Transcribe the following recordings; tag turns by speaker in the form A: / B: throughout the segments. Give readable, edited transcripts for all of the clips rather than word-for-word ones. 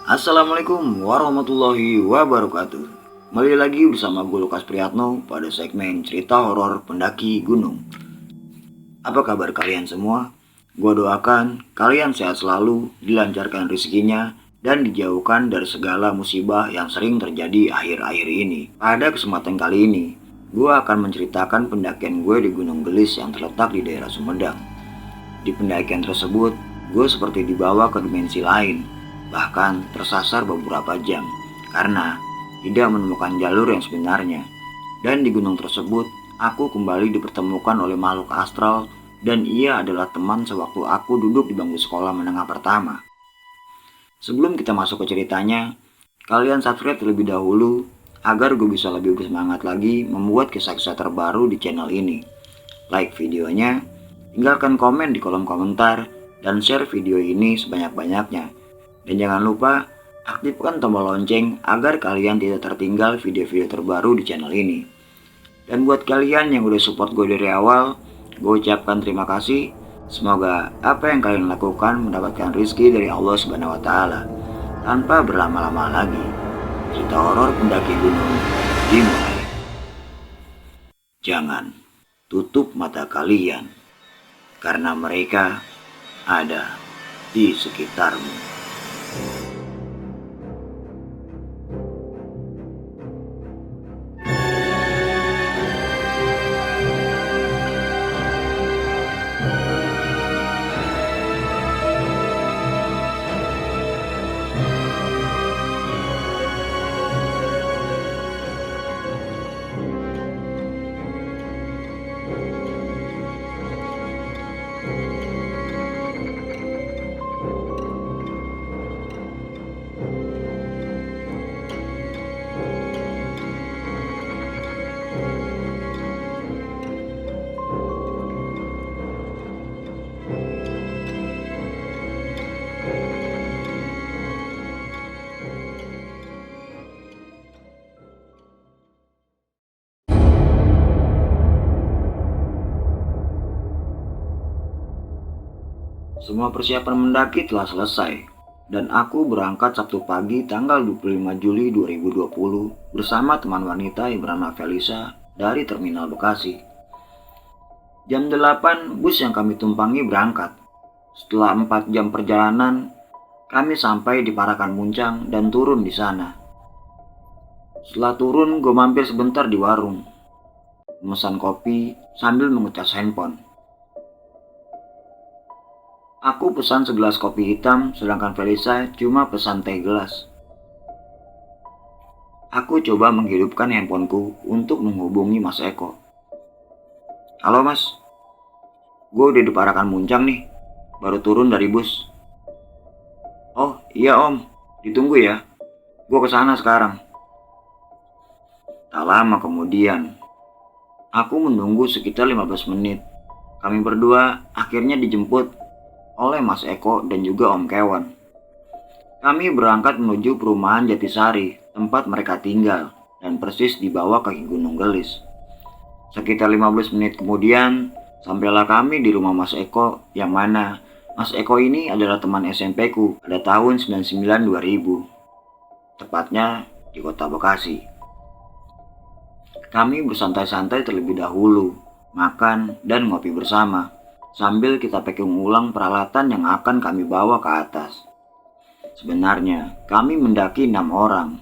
A: Assalamualaikum warahmatullahi wabarakatuh. Kembali lagi bersama gue Lukas Priyatno pada segmen cerita horor pendaki gunung. Apa kabar kalian semua? Gue doakan kalian sehat selalu, dilancarkan rezekinya, dan dijauhkan dari segala musibah yang sering terjadi akhir-akhir ini. Pada kesempatan kali ini, gue akan menceritakan pendakian gue di Gunung Gelis yang terletak di daerah Sumedang. Di pendakian tersebut, gue seperti dibawa ke dimensi lain, bahkan tersasar beberapa jam karena tidak menemukan jalur yang sebenarnya. Dan di gunung tersebut, aku kembali dipertemukan oleh makhluk astral, dan ia adalah teman sewaktu aku duduk di bangku sekolah menengah pertama. Sebelum kita masuk ke ceritanya, kalian subscribe terlebih dahulu agar gue bisa lebih bersemangat lagi membuat kisah-kisah terbaru di channel ini. Like videonya, tinggalkan komen di kolom komentar, dan share video ini sebanyak-banyaknya. Dan jangan lupa aktifkan tombol lonceng agar kalian tidak tertinggal video-video terbaru di channel ini. Dan buat kalian yang udah support gue dari awal, gue ucapkan terima kasih. Semoga apa yang kalian lakukan mendapatkan rezeki dari Allah Subhanahu wa Ta'ala. Tanpa berlama-lama lagi, cerita horor pendaki gunung dimulai. Jangan tutup mata kalian, karena mereka ada di sekitarmu. Semua persiapan mendaki telah selesai, dan aku berangkat Sabtu pagi tanggal 25 Juli 2020 bersama teman wanita yang bernama Felisa dari Terminal Bekasi. Jam 8 bus yang kami tumpangi berangkat. Setelah 4 jam perjalanan, kami sampai di Parakan Muncang dan turun di sana. Setelah turun, gue mampir sebentar di warung, memesan kopi sambil mengecas handphone. Aku pesan 11 kopi hitam, sedangkan Felisa cuma pesan teh gelas. Aku coba menghidupkan handphoneku untuk menghubungi Mas Eko. Halo Mas, gue udah di Parakan Muncang nih, baru turun dari bus. Oh iya Om, ditunggu ya, gue kesana sekarang. Tak lama kemudian, aku menunggu sekitar 15 menit. Kami berdua akhirnya dijemput oleh Mas Eko dan juga Om Kewan. Kami berangkat menuju perumahan Jatisari, tempat mereka tinggal, dan persis di bawah kaki Gunung Gelis. Sekitar 15 menit kemudian, sampailah kami di rumah Mas Eko, yang mana Mas Eko ini adalah teman SMP ku pada tahun 99-2000, tepatnya di kota Bekasi. Kami bersantai-santai terlebih dahulu, makan dan ngopi bersama, sambil kita packing ulang peralatan yang akan kami bawa ke atas. Sebenarnya kami mendaki 6 orang,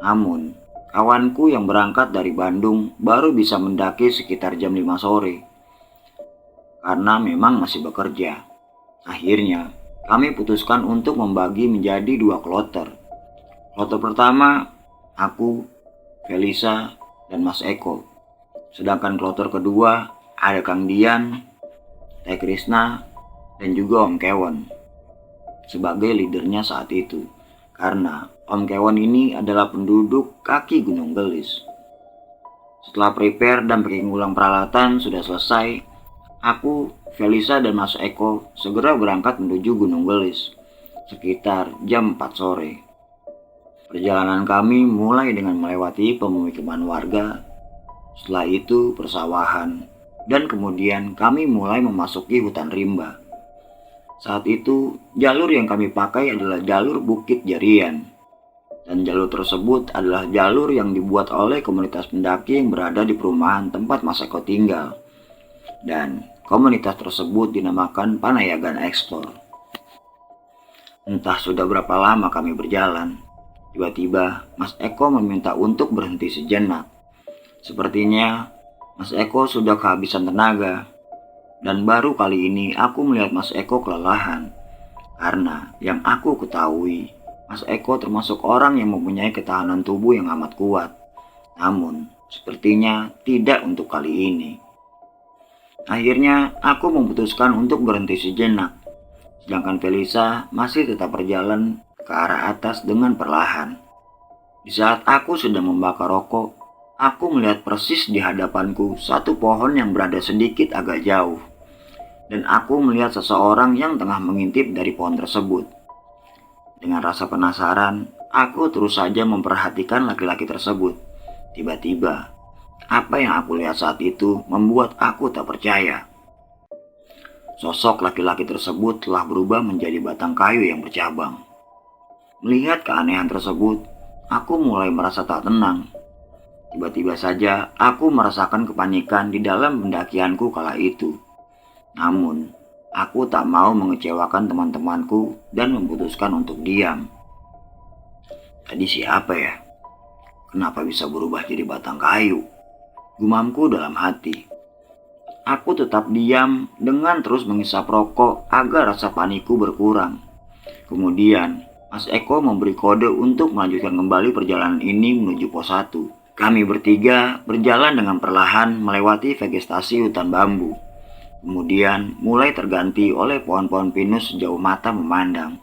A: namun kawanku yang berangkat dari Bandung baru bisa mendaki sekitar jam 5 sore karena memang masih bekerja. Akhirnya kami putuskan untuk membagi menjadi 2 kloter. Kloter pertama aku, Felisa, dan Mas Eko. Sedangkan kloter kedua ada Kang Dian, Teh Krisna, dan juga Om Kewon sebagai leadernya saat itu, karena Om Kewon ini adalah penduduk kaki Gunung Gelis. Setelah prepare dan packing ulang peralatan sudah selesai, aku, Felisa, dan Mas Eko segera berangkat menuju Gunung Gelis sekitar jam 4 sore. Perjalanan kami mulai dengan melewati pemukiman warga, setelah itu persawahan, dan kemudian kami mulai memasuki hutan rimba. Saat itu, jalur yang kami pakai adalah jalur Bukit Jarian. Dan jalur tersebut adalah jalur yang dibuat oleh komunitas pendaki yang berada di perumahan tempat Mas Eko tinggal. Dan komunitas tersebut dinamakan Panayagan Explore. Entah sudah berapa lama kami berjalan, tiba-tiba Mas Eko meminta untuk berhenti sejenak. Sepertinya Mas Eko sudah kehabisan tenaga. Dan baru kali ini aku melihat Mas Eko kelelahan. Karena yang aku ketahui, Mas Eko termasuk orang yang mempunyai ketahanan tubuh yang amat kuat. Namun, sepertinya tidak untuk kali ini. Akhirnya, aku memutuskan untuk berhenti sejenak. Sedangkan Felisa masih tetap berjalan ke arah atas dengan perlahan. Di saat aku sedang membakar rokok, aku melihat persis di hadapanku satu pohon yang berada sedikit agak jauh. Dan aku melihat seseorang yang tengah mengintip dari pohon tersebut. Dengan rasa penasaran, aku terus saja memperhatikan laki-laki tersebut. Tiba-tiba, apa yang aku lihat saat itu membuat aku tak percaya. Sosok laki-laki tersebut telah berubah menjadi batang kayu yang bercabang. Melihat keanehan tersebut, aku mulai merasa tak tenang. Tiba-tiba saja, aku merasakan kepanikan di dalam pendakianku kala itu. Namun, aku tak mau mengecewakan teman-temanku dan memutuskan untuk diam. Tadi siapa ya? Kenapa bisa berubah jadi batang kayu? Gumamku dalam hati. Aku tetap diam dengan terus menghisap rokok agar rasa panikku berkurang. Kemudian, Mas Eko memberi kode untuk melanjutkan kembali perjalanan ini menuju pos 1. Kami bertiga berjalan dengan perlahan melewati vegetasi hutan bambu. Kemudian mulai terganti oleh pohon-pohon pinus sejauh mata memandang.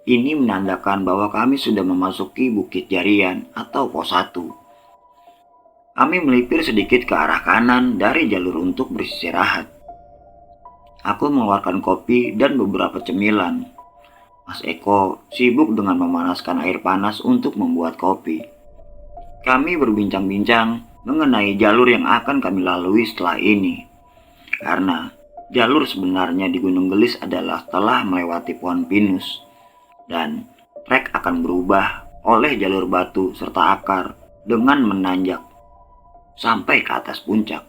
A: Ini menandakan bahwa kami sudah memasuki Bukit Jarian atau pos 1. Kami melipir sedikit ke arah kanan dari jalur untuk beristirahat. Aku mengeluarkan kopi dan beberapa cemilan. Mas Eko sibuk dengan memanaskan air panas untuk membuat kopi. Kami berbincang-bincang mengenai jalur yang akan kami lalui setelah ini. Karena jalur sebenarnya di Gunung Gelis adalah setelah melewati pohon pinus. Dan trek akan berubah oleh jalur batu serta akar dengan menanjak sampai ke atas puncak.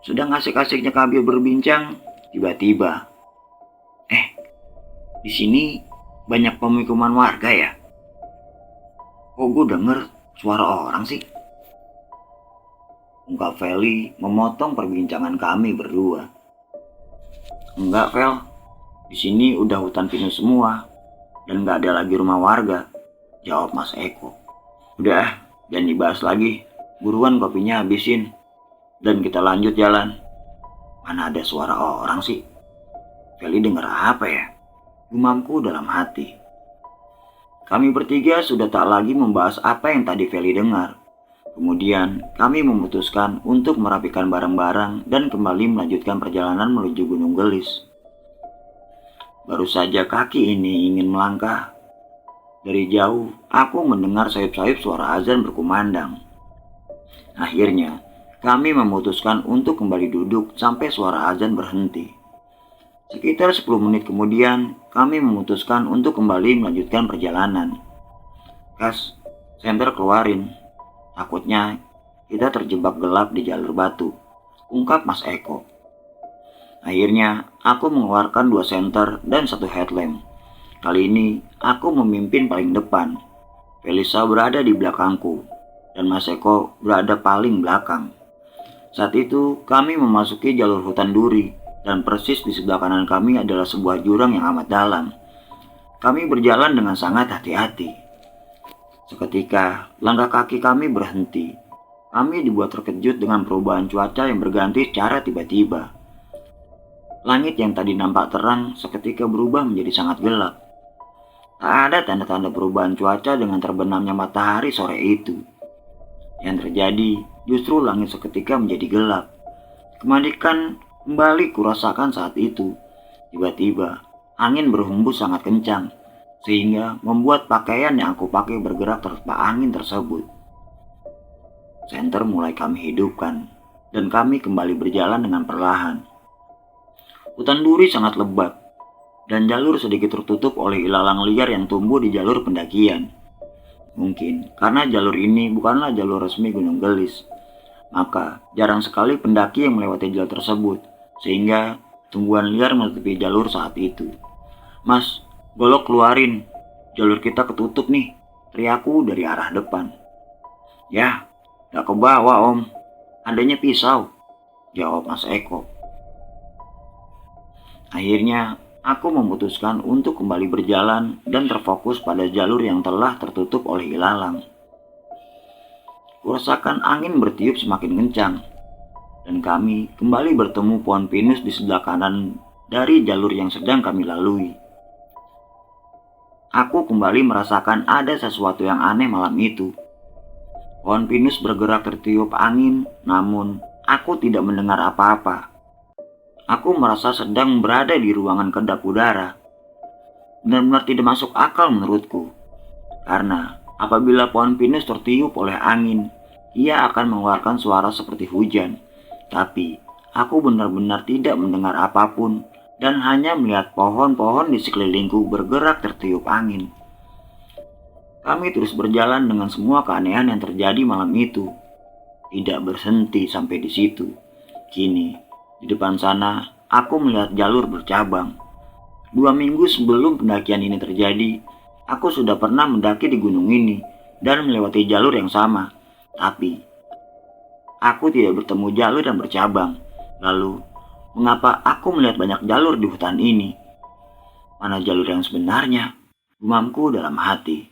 A: Sedang asik-asiknya kami berbincang, tiba-tiba, di sini banyak pemukiman warga ya? Kok gue denger suara orang sih? Ungkap Feli memotong perbincangan kami berdua. Enggak, Fel. Di sini udah hutan pinus semua dan nggak ada lagi rumah warga, jawab Mas Eko. Udah, jangan dibahas lagi. Buruan kopinya habisin dan kita lanjut jalan. Mana ada suara orang sih? Feli denger apa ya? Gumamku dalam hati. Kami bertiga sudah tak lagi membahas apa yang tadi Feli dengar. Kemudian kami memutuskan untuk merapikan barang-barang dan kembali melanjutkan perjalanan menuju Gunung Gelis. Baru saja kaki ini ingin melangkah. Dari jauh, aku mendengar sayup-sayup suara azan berkumandang. Akhirnya, kami memutuskan untuk kembali duduk sampai suara azan berhenti. Sekitar 10 menit kemudian, kami memutuskan untuk kembali melanjutkan perjalanan. Kas, senter keluarin. Takutnya kita terjebak gelap di jalur batu, ungkap Mas Eko. Akhirnya, aku mengeluarkan 2 senter dan 1 headlamp. Kali ini, aku memimpin paling depan. Felisa berada di belakangku, dan Mas Eko berada paling belakang. Saat itu, kami memasuki jalur hutan duri, dan persis di sebelah kanan kami adalah sebuah jurang yang amat dalam. Kami berjalan dengan sangat hati-hati. Seketika, langkah kaki kami berhenti. Kami dibuat terkejut dengan perubahan cuaca yang berganti secara tiba-tiba. Langit yang tadi nampak terang seketika berubah menjadi sangat gelap. Tak ada tanda-tanda perubahan cuaca dengan terbenamnya matahari sore itu. Yang terjadi, justru langit seketika menjadi gelap. Kemanikan kembali kurasakan saat itu. Tiba-tiba, angin berhembus sangat kencang, sehingga membuat pakaian yang aku pakai bergerak terpa angin tersebut. Senter mulai kami hidupkan, dan kami kembali berjalan dengan perlahan. Hutan duri sangat lebat. dan jalur sedikit tertutup oleh ilalang liar yang tumbuh di jalur pendakian. Mungkin karena jalur ini bukanlah jalur resmi Gunung Gelis, maka jarang sekali pendaki yang melewati jalur tersebut, sehingga tumbuhan liar menutupi jalur saat itu. "Mas, golok keluarin, jalur kita ketutup nih," teriakku dari arah depan. "Ya, gak kebawa om, adanya pisau," jawab Mas Eko. Akhirnya, aku memutuskan untuk kembali berjalan dan terfokus pada jalur yang telah tertutup oleh ilalang. Kurasakan angin bertiup semakin kencang, dan kami kembali bertemu pohon pinus di sebelah kanan dari jalur yang sedang kami lalui. Aku kembali merasakan ada sesuatu yang aneh malam itu. Pohon pinus bergerak tertiup angin, namun aku tidak mendengar apa-apa. Aku merasa sedang berada di ruangan kedap udara. Benar-benar tidak masuk akal menurutku. Karena apabila pohon pinus tertiup oleh angin, ia akan mengeluarkan suara seperti hujan. Tapi aku benar-benar tidak mendengar apapun dan hanya melihat pohon-pohon di sekelilingku bergerak tertiup angin. Kami terus berjalan dengan semua keanehan yang terjadi malam itu. Tidak berhenti sampai di situ. Kini, di depan sana, aku melihat jalur bercabang. 2 minggu sebelum pendakian ini terjadi, aku sudah pernah mendaki di gunung ini dan melewati jalur yang sama. Tapi, aku tidak bertemu jalur yang bercabang. Lalu, mengapa aku melihat banyak jalur di hutan ini? Mana jalur yang sebenarnya? Gumamku dalam hati.